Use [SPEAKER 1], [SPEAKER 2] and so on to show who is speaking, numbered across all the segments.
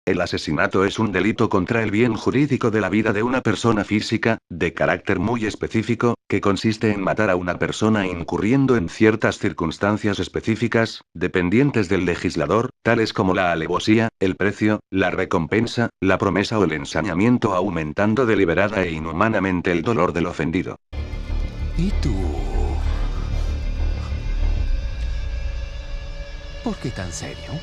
[SPEAKER 1] El asesinato es un delito contra el bien jurídico de la vida de una persona física, de carácter muy específico, que consiste en matar a una persona incurriendo en ciertas circunstancias específicas, dependientes del legislador, tales como la alevosía, el precio, la recompensa, la promesa o el ensañamiento, aumentando deliberada e inhumanamente el dolor del ofendido.
[SPEAKER 2] ¿Y tú? ¿Por qué tan serio?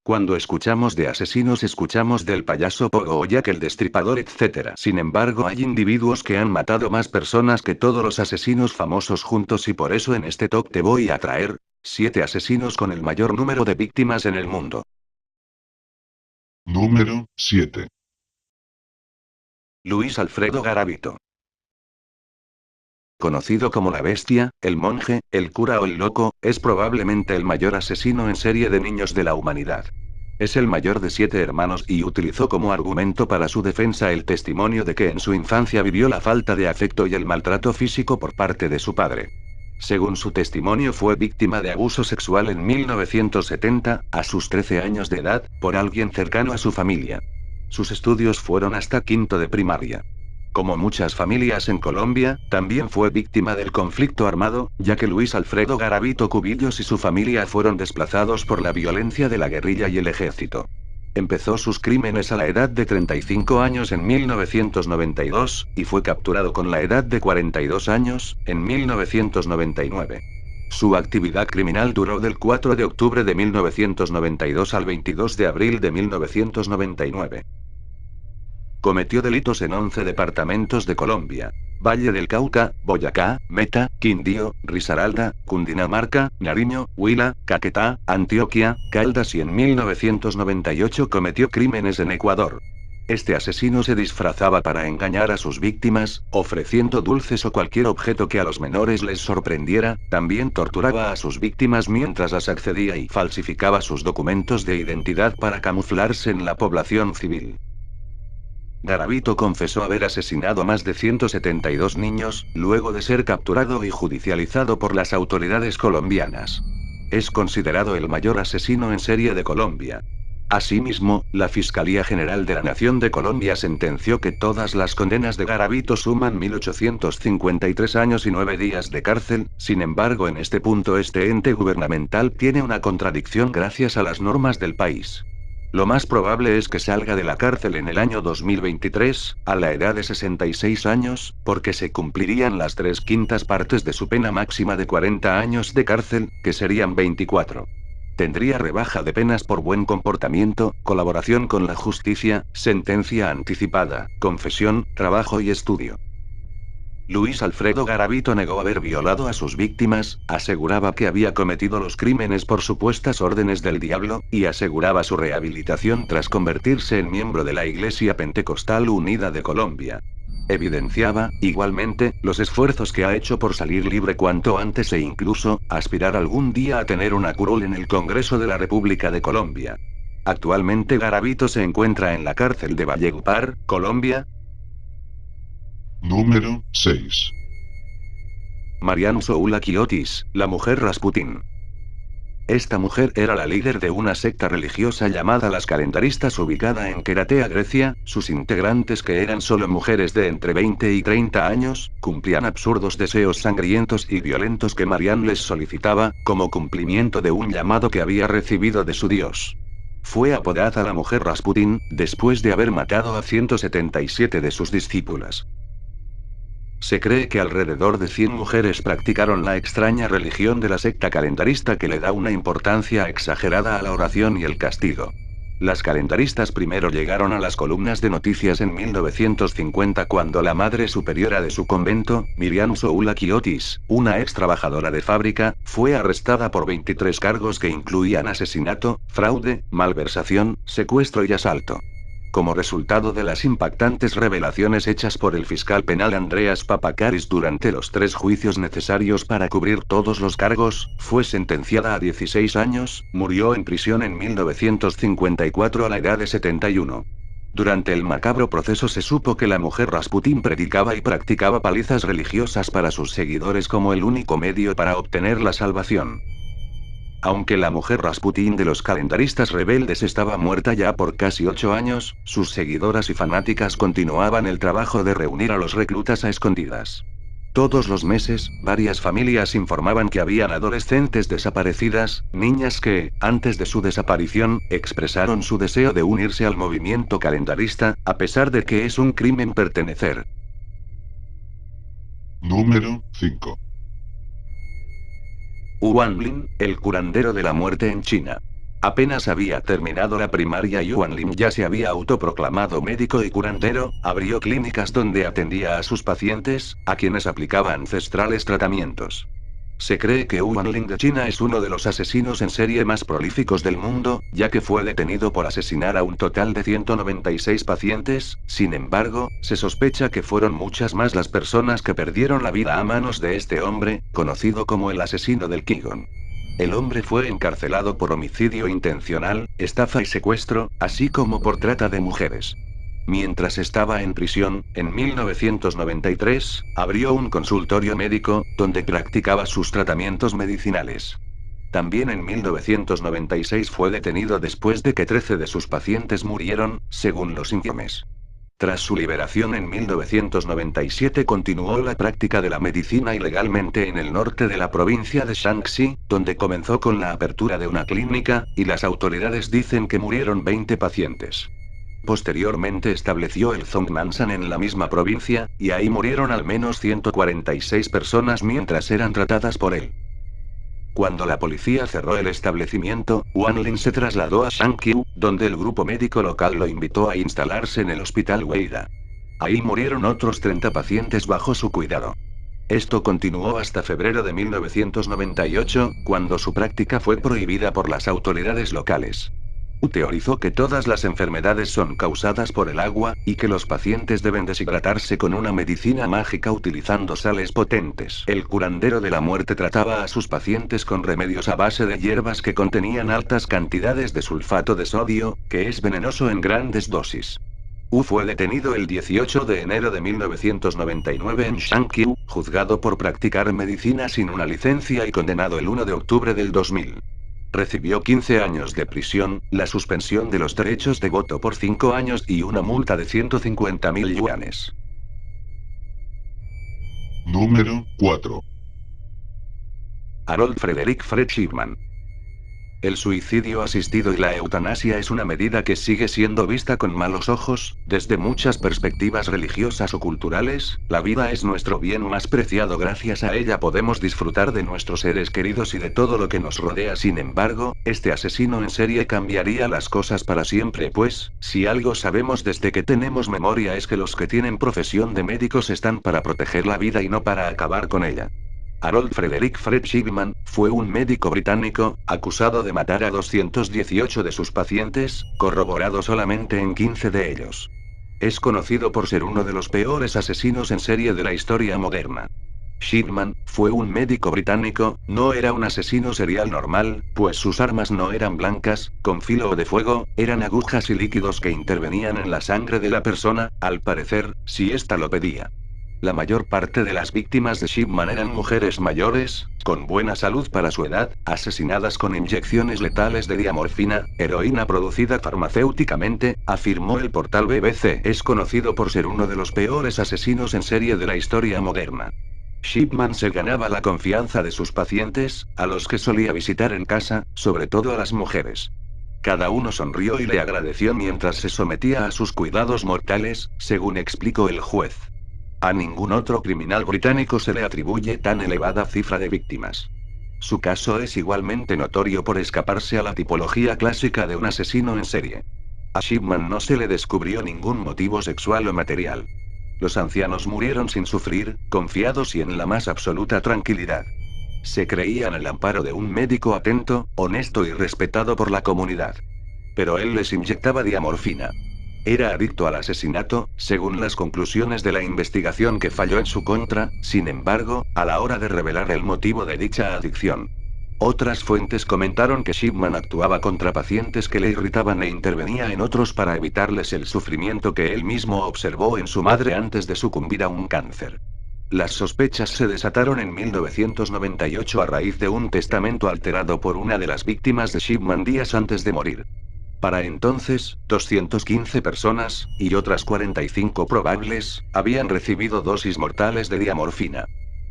[SPEAKER 1] Cuando escuchamos de asesinos escuchamos del payaso Pogo o Jack el Destripador, etc. Sin embargo, hay individuos que han matado más personas que todos los asesinos famosos juntos, y por eso en este top te voy a traer 7 asesinos con el mayor número de víctimas en el mundo.
[SPEAKER 3] Número 7.
[SPEAKER 1] Luis Alfredo Garavito. Conocido como la bestia, el monje, el cura o el loco, es probablemente el mayor asesino en serie de niños de la humanidad. Es el mayor de 7 hermanos y utilizó como argumento para su defensa el testimonio de que en su infancia vivió la falta de afecto y el maltrato físico por parte de su padre. Según su testimonio, fue víctima de abuso sexual en 1970, a sus 13 años de edad, por alguien cercano a su familia. Sus estudios fueron hasta quinto de primaria. Como muchas familias en Colombia, también fue víctima del conflicto armado, ya que Luis Alfredo Garavito Cubillos y su familia fueron desplazados por la violencia de la guerrilla y el ejército. Empezó sus crímenes a la edad de 35 años en 1992, y fue capturado con la edad de 42 años, en 1999. Su actividad criminal duró del 4 de octubre de 1992 al 22 de abril de 1999. Cometió delitos en 11 departamentos de Colombia: Valle del Cauca, Boyacá, Meta, Quindío, Risaralda, Cundinamarca, Nariño, Huila, Caquetá, Antioquia, Caldas, y en 1998 cometió crímenes en Ecuador. Este asesino se disfrazaba para engañar a sus víctimas, ofreciendo dulces o cualquier objeto que a los menores les sorprendiera. También torturaba a sus víctimas mientras las accedía y falsificaba sus documentos de identidad para camuflarse en la población civil. Garavito confesó haber asesinado a más de 172 niños, luego de ser capturado y judicializado por las autoridades colombianas. Es considerado el mayor asesino en serie de Colombia. Asimismo, la Fiscalía General de la Nación de Colombia sentenció que todas las condenas de Garavito suman 1853 años y 9 días de cárcel. Sin embargo, en este punto este ente gubernamental tiene una contradicción gracias a las normas del país. Lo más probable es que salga de la cárcel en el año 2023, a la edad de 66 años, porque se cumplirían las 3/5 partes de su pena máxima de 40 años de cárcel, que serían 24. Tendría rebaja de penas por buen comportamiento, colaboración con la justicia, sentencia anticipada, confesión, trabajo y estudio. Luis Alfredo Garavito negó haber violado a sus víctimas, aseguraba que había cometido los crímenes por supuestas órdenes del diablo, y aseguraba su rehabilitación tras convertirse en miembro de la Iglesia Pentecostal Unida de Colombia. Evidenciaba, igualmente, los esfuerzos que ha hecho por salir libre cuanto antes e incluso, aspirar algún día a tener una curul en el Congreso de la República de Colombia. Actualmente Garavito se encuentra en la cárcel de Valledupar, Colombia.
[SPEAKER 3] Número 6.
[SPEAKER 1] Marian Soulaki Otis, la mujer Rasputín. Esta mujer era la líder de una secta religiosa llamada las Calendaristas, ubicada en Keratea, Grecia. Sus integrantes, que eran solo mujeres de entre 20 y 30 años, cumplían absurdos deseos sangrientos y violentos que Marian les solicitaba, como cumplimiento de un llamado que había recibido de su dios. Fue apodada la mujer Rasputín, después de haber matado a 177 de sus discípulas. Se cree que alrededor de 100 mujeres practicaron la extraña religión de la secta calendarista, que le da una importancia exagerada a la oración y el castigo. Las calendaristas primero llegaron a las columnas de noticias en 1950, cuando la madre superiora de su convento, Miriam Soulaki Otis, una ex trabajadora de fábrica, fue arrestada por 23 cargos que incluían asesinato, fraude, malversación, secuestro y asalto. Como resultado de las impactantes revelaciones hechas por el fiscal penal Andreas Papakaris durante los 3 juicios necesarios para cubrir todos los cargos, fue sentenciada a 16 años, murió en prisión en 1954 a la edad de 71. Durante el macabro proceso se supo que la mujer Rasputín predicaba y practicaba palizas religiosas para sus seguidores como el único medio para obtener la salvación. Aunque la mujer Rasputín de los calendaristas rebeldes estaba muerta ya por casi 8 años, sus seguidoras y fanáticas continuaban el trabajo de reunir a los reclutas a escondidas. Todos los meses, varias familias informaban que habían adolescentes desaparecidas, niñas que, antes de su desaparición, expresaron su deseo de unirse al movimiento calendarista, a pesar de que es un crimen pertenecer.
[SPEAKER 3] Número 5.
[SPEAKER 1] Yuan Lin, el curandero de la muerte en China. Apenas había terminado la primaria, Yuan Lin ya se había autoproclamado médico y curandero, abrió clínicas donde atendía a sus pacientes, a quienes aplicaba ancestrales tratamientos. Se cree que Yuan Lin de China es uno de los asesinos en serie más prolíficos del mundo, ya que fue detenido por asesinar a un total de 196 pacientes. Sin embargo, se sospecha que fueron muchas más las personas que perdieron la vida a manos de este hombre, conocido como el asesino del Qigong. El hombre fue encarcelado por homicidio intencional, estafa y secuestro, así como por trata de mujeres. Mientras estaba en prisión, en 1993, abrió un consultorio médico, donde practicaba sus tratamientos medicinales. También en 1996 fue detenido después de que 13 de sus pacientes murieron, según los informes. Tras su liberación en 1997 continuó la práctica de la medicina ilegalmente en el norte de la provincia de Shanxi, donde comenzó con la apertura de una clínica, y las autoridades dicen que murieron 20 pacientes. Posteriormente estableció el Zhongnanshan en la misma provincia, y ahí murieron al menos 146 personas mientras eran tratadas por él. Cuando la policía cerró el establecimiento, Yuan Lin se trasladó a Shangqiu, donde el grupo médico local lo invitó a instalarse en el hospital Weida. Ahí murieron otros 30 pacientes bajo su cuidado. Esto continuó hasta febrero de 1998, cuando su práctica fue prohibida por las autoridades locales. Teorizó que todas las enfermedades son causadas por el agua, y que los pacientes deben deshidratarse con una medicina mágica utilizando sales potentes. El curandero de la muerte trataba a sus pacientes con remedios a base de hierbas que contenían altas cantidades de sulfato de sodio, que es venenoso en grandes dosis. Fue detenido el 18 de enero de 1999 en Shangqiu, juzgado por practicar medicina sin una licencia y condenado el 1 de octubre del 2000. Recibió 15 años de prisión, la suspensión de los derechos de voto por 5 años y una multa de 150.000 yuanes.
[SPEAKER 3] Número 4.
[SPEAKER 1] Harold Frederick Fred Shipman. El suicidio asistido y la eutanasia es una medida que sigue siendo vista con malos ojos, desde muchas perspectivas religiosas o culturales. La vida es nuestro bien más preciado, gracias a ella podemos disfrutar de nuestros seres queridos y de todo lo que nos rodea. Sin embargo, este asesino en serie cambiaría las cosas para siempre, pues, si algo sabemos desde que tenemos memoria es que los que tienen profesión de médicos están para proteger la vida y no para acabar con ella. Harold Frederick Fred Shipman fue un médico británico, acusado de matar a 218 de sus pacientes, corroborado solamente en 15 de ellos. Es conocido por ser uno de los peores asesinos en serie de la historia moderna. Shipman fue un médico británico, no era un asesino serial normal, pues sus armas no eran blancas, con filo o de fuego, eran agujas y líquidos que intervenían en la sangre de la persona, al parecer, si ésta lo pedía. La mayor parte de las víctimas de Shipman eran mujeres mayores, con buena salud para su edad, asesinadas con inyecciones letales de diamorfina, heroína producida farmacéuticamente, afirmó el portal BBC. Es conocido por ser uno de los peores asesinos en serie de la historia moderna. Shipman se ganaba la confianza de sus pacientes, a los que solía visitar en casa, sobre todo a las mujeres. Cada uno sonrió y le agradeció mientras se sometía a sus cuidados mortales, según explicó el juez. A ningún otro criminal británico se le atribuye tan elevada cifra de víctimas. Su caso es igualmente notorio por escaparse a la tipología clásica de un asesino en serie. A Shipman no se le descubrió ningún motivo sexual o material. Los ancianos murieron sin sufrir, confiados y en la más absoluta tranquilidad. Se creían el amparo de un médico atento, honesto y respetado por la comunidad. Pero él les inyectaba diamorfina. Era adicto al asesinato, según las conclusiones de la investigación que falló en su contra, sin embargo, a la hora de revelar el motivo de dicha adicción. Otras fuentes comentaron que Shipman actuaba contra pacientes que le irritaban e intervenía en otros para evitarles el sufrimiento que él mismo observó en su madre antes de sucumbir a un cáncer. Las sospechas se desataron en 1998 a raíz de un testamento alterado por una de las víctimas de Shipman días antes de morir. Para entonces, 215 personas, y otras 45 probables, habían recibido dosis mortales de diamorfina.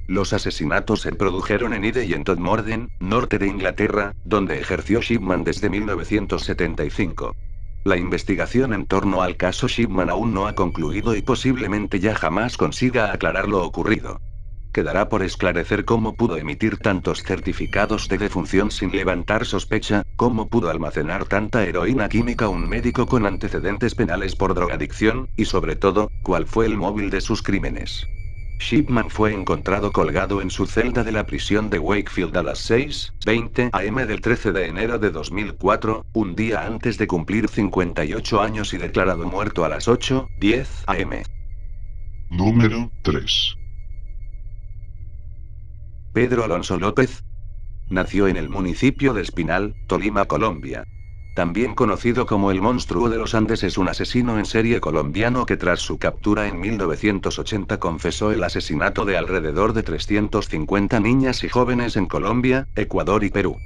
[SPEAKER 1] Los asesinatos se produjeron en Ide y en Todmorden, norte de Inglaterra, donde ejerció Shipman desde 1975. La investigación en torno al caso Shipman aún no ha concluido y posiblemente ya jamás consiga aclarar lo ocurrido. Quedará por esclarecer cómo pudo emitir tantos certificados de defunción sin levantar sospecha, cómo pudo almacenar tanta heroína química un médico con antecedentes penales por drogadicción, y sobre todo, cuál fue el móvil de sus crímenes. Shipman fue encontrado colgado en su celda de la prisión de Wakefield a las 6:20 am del 13 de enero de 2004, un día antes de cumplir 58 años y declarado muerto a las 8:10 am.
[SPEAKER 3] Número 3.
[SPEAKER 1] Pedro Alonso López nació en el municipio de Espinal, Tolima, Colombia. También conocido como el monstruo de los Andes, es un asesino en serie colombiano que tras su captura en 1980 confesó el asesinato de alrededor de 350 niñas y jóvenes en Colombia, Ecuador y Perú.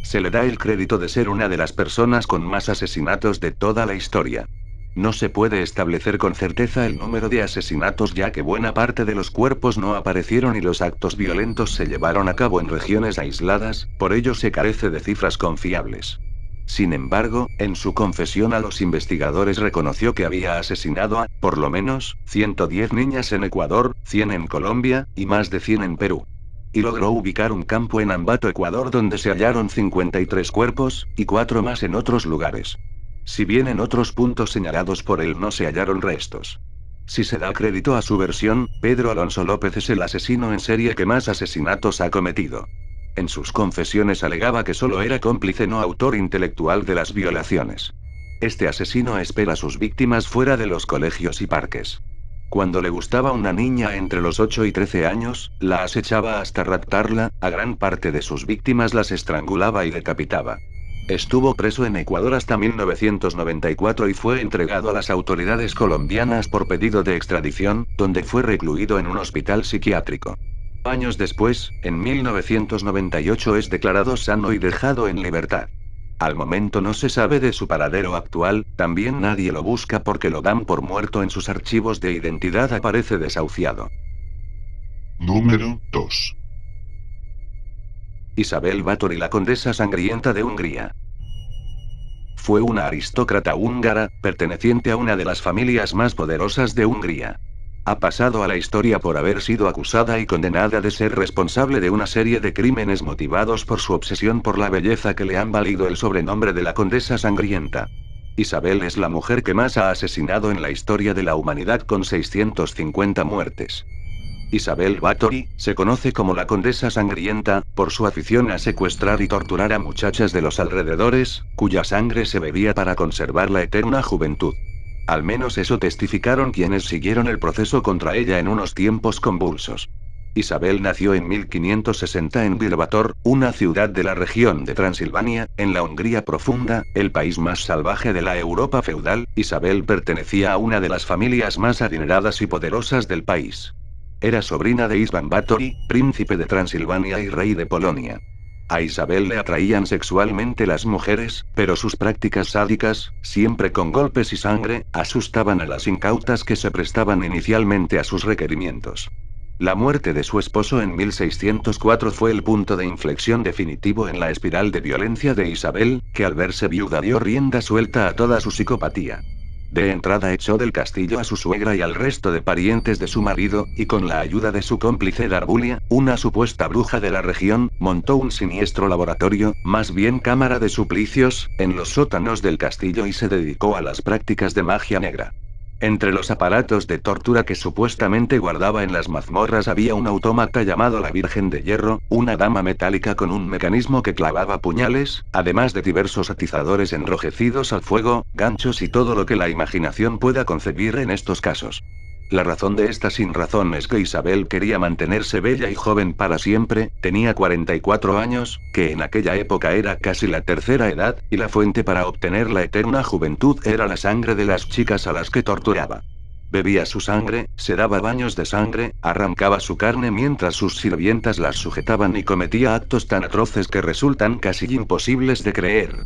[SPEAKER 1] Se le da el crédito de ser una de las personas con más asesinatos de toda la historia. No se puede establecer con certeza el número de asesinatos ya que buena parte de los cuerpos no aparecieron y los actos violentos se llevaron a cabo en regiones aisladas, por ello se carece de cifras confiables. Sin embargo, en su confesión a los investigadores reconoció que había asesinado a, por lo menos, 110 niñas en Ecuador, 100 en Colombia, y más de 100 en Perú. Y logró ubicar un campo en Ambato, Ecuador, donde se hallaron 53 cuerpos, y 4 más en otros lugares. Si bien en otros puntos señalados por él no se hallaron restos. Si se da crédito a su versión, Pedro Alonso López es el asesino en serie que más asesinatos ha cometido. En sus confesiones alegaba que solo era cómplice no autor intelectual de las violaciones. Este asesino espera a sus víctimas fuera de los colegios y parques. Cuando le gustaba una niña entre los 8 y 13 años, la acechaba hasta raptarla, a gran parte de sus víctimas las estrangulaba y decapitaba. Estuvo preso en Ecuador hasta 1994 y fue entregado a las autoridades colombianas por pedido de extradición, donde fue recluido en un hospital psiquiátrico. Años después, en 1998 es declarado sano y dejado en libertad. Al momento no se sabe de su paradero actual, también nadie lo busca porque lo dan por muerto, en sus archivos de identidad aparece desahuciado.
[SPEAKER 3] Número 2.
[SPEAKER 1] Isabel Báthory, la condesa sangrienta de Hungría. Fue una aristócrata húngara, perteneciente a una de las familias más poderosas de Hungría. Ha pasado a la historia por haber sido acusada y condenada de ser responsable de una serie de crímenes motivados por su obsesión por la belleza que le han valido el sobrenombre de la Condesa Sangrienta. Isabel es la mujer que más ha asesinado en la historia de la humanidad con 650 muertes. Isabel Báthory, se conoce como la Condesa Sangrienta, por su afición a secuestrar y torturar a muchachas de los alrededores, cuya sangre se bebía para conservar la eterna juventud. Al menos eso testificaron quienes siguieron el proceso contra ella en unos tiempos convulsos. Isabel nació en 1560 en Birbator, una ciudad de la región de Transilvania, en la Hungría profunda, el país más salvaje de la Europa feudal. Isabel pertenecía a una de las familias más adineradas y poderosas del país. Era sobrina de István Báthory, príncipe de Transilvania y rey de Polonia. A Isabel le atraían sexualmente las mujeres, pero sus prácticas sádicas, siempre con golpes y sangre, asustaban a las incautas que se prestaban inicialmente a sus requerimientos. La muerte de su esposo en 1604 fue el punto de inflexión definitivo en la espiral de violencia de Isabel, que al verse viuda dio rienda suelta a toda su psicopatía. De entrada echó del castillo a su suegra y al resto de parientes de su marido, y con la ayuda de su cómplice Darbulia, una supuesta bruja de la región, montó un siniestro laboratorio, más bien cámara de suplicios, en los sótanos del castillo y se dedicó a las prácticas de magia negra. Entre los aparatos de tortura que supuestamente guardaba en las mazmorras había un autómata llamado la Virgen de Hierro, una dama metálica con un mecanismo que clavaba puñales, además de diversos atizadores enrojecidos al fuego, ganchos y todo lo que la imaginación pueda concebir en estos casos. La razón de esta sinrazón es que Isabel quería mantenerse bella y joven para siempre, tenía 44 años, que en aquella época era casi la tercera edad, y la fuente para obtener la eterna juventud era la sangre de las chicas a las que torturaba. Bebía su sangre, se daba baños de sangre, arrancaba su carne mientras sus sirvientas las sujetaban y cometía actos tan atroces que resultan casi imposibles de creer.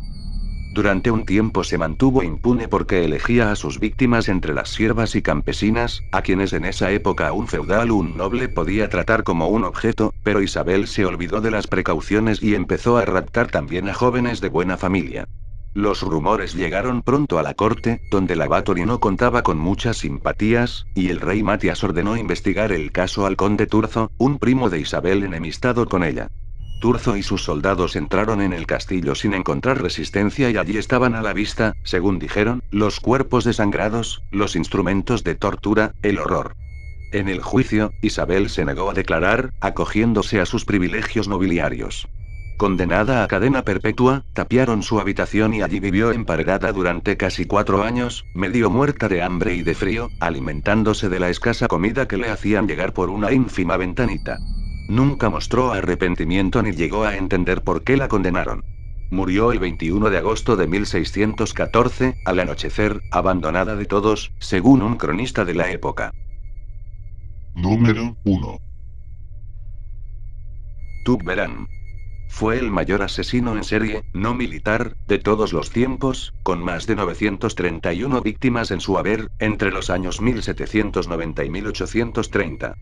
[SPEAKER 1] Durante un tiempo se mantuvo impune porque elegía a sus víctimas entre las siervas y campesinas, a quienes en esa época un feudal o un noble podía tratar como un objeto, pero Isabel se olvidó de las precauciones y empezó a raptar también a jóvenes de buena familia. Los rumores llegaron pronto a la corte, donde la Báthory no contaba con muchas simpatías, y el rey Matías ordenó investigar el caso al conde Turzo, un primo de Isabel enemistado con ella. Turzo y sus soldados entraron en el castillo sin encontrar resistencia y allí estaban a la vista, según dijeron, los cuerpos desangrados, los instrumentos de tortura, el horror. En el juicio, Isabel se negó a declarar, acogiéndose a sus privilegios nobiliarios. Condenada a cadena perpetua, tapiaron su habitación y allí vivió emparedada durante casi 4 años, medio muerta de hambre y de frío, alimentándose de la escasa comida que le hacían llegar por una ínfima ventanita. Nunca mostró arrepentimiento ni llegó a entender por qué la condenaron. Murió el 21 de agosto de 1614, al anochecer, abandonada de todos, según un cronista de la época.
[SPEAKER 3] Número 1.
[SPEAKER 1] Tugberan. Fue el mayor asesino en serie, no militar, de todos los tiempos, con más de 931 víctimas en su haber, entre los años 1790 y 1830.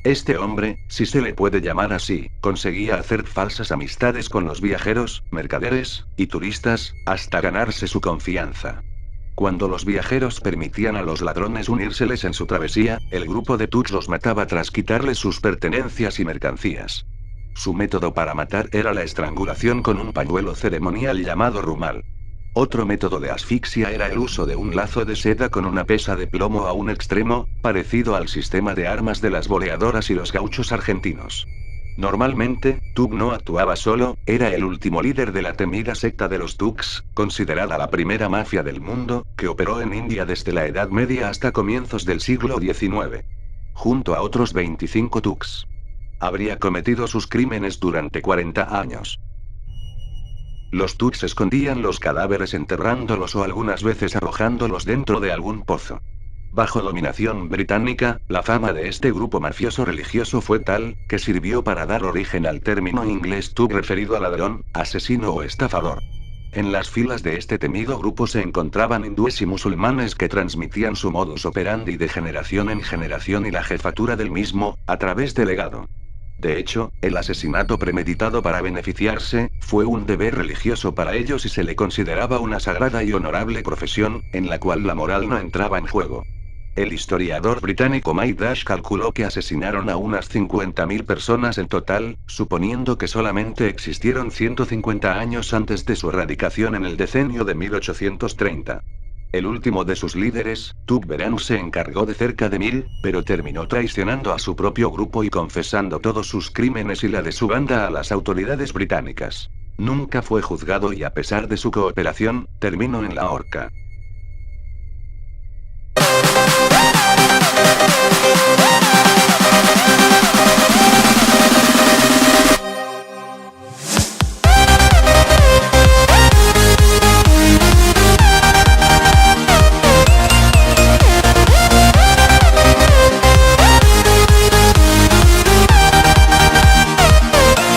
[SPEAKER 1] Este hombre, si se le puede llamar así, conseguía hacer falsas amistades con los viajeros, mercaderes y turistas, hasta ganarse su confianza. Cuando los viajeros permitían a los ladrones unírseles en su travesía, el grupo de Tugs los mataba tras quitarles sus pertenencias y mercancías. Su método para matar era la estrangulación con un pañuelo ceremonial llamado rumal. Otro método de asfixia era el uso de un lazo de seda con una pesa de plomo a un extremo, parecido al sistema de armas de las boleadoras y los gauchos argentinos. Normalmente, Tug no actuaba solo, era el último líder de la temida secta de los Tugs, considerada la primera mafia del mundo, que operó en India desde la Edad Media hasta comienzos del siglo XIX. Junto a otros 25 Tugs. Habría cometido sus crímenes durante 40 años. Los Tugs escondían los cadáveres enterrándolos o algunas veces arrojándolos dentro de algún pozo. Bajo dominación británica, la fama de este grupo mafioso religioso fue tal, que sirvió para dar origen al término inglés Tug referido a ladrón, asesino o estafador. En las filas de este temido grupo se encontraban hindúes y musulmanes que transmitían su modus operandi de generación en generación y la jefatura del mismo, a través del legado. De hecho, el asesinato premeditado para beneficiarse, fue un deber religioso para ellos y se le consideraba una sagrada y honorable profesión, en la cual la moral no entraba en juego. El historiador británico Mike Dash calculó que asesinaron a unas 50.000 personas en total, suponiendo que solamente existieron 150 años antes de su erradicación en el decenio de 1830. El último de sus líderes, Tugberan, se encargó de cerca de 1000, pero terminó traicionando a su propio grupo y confesando todos sus crímenes y la de su banda a las autoridades británicas. Nunca fue juzgado y a pesar de su cooperación, terminó en la horca.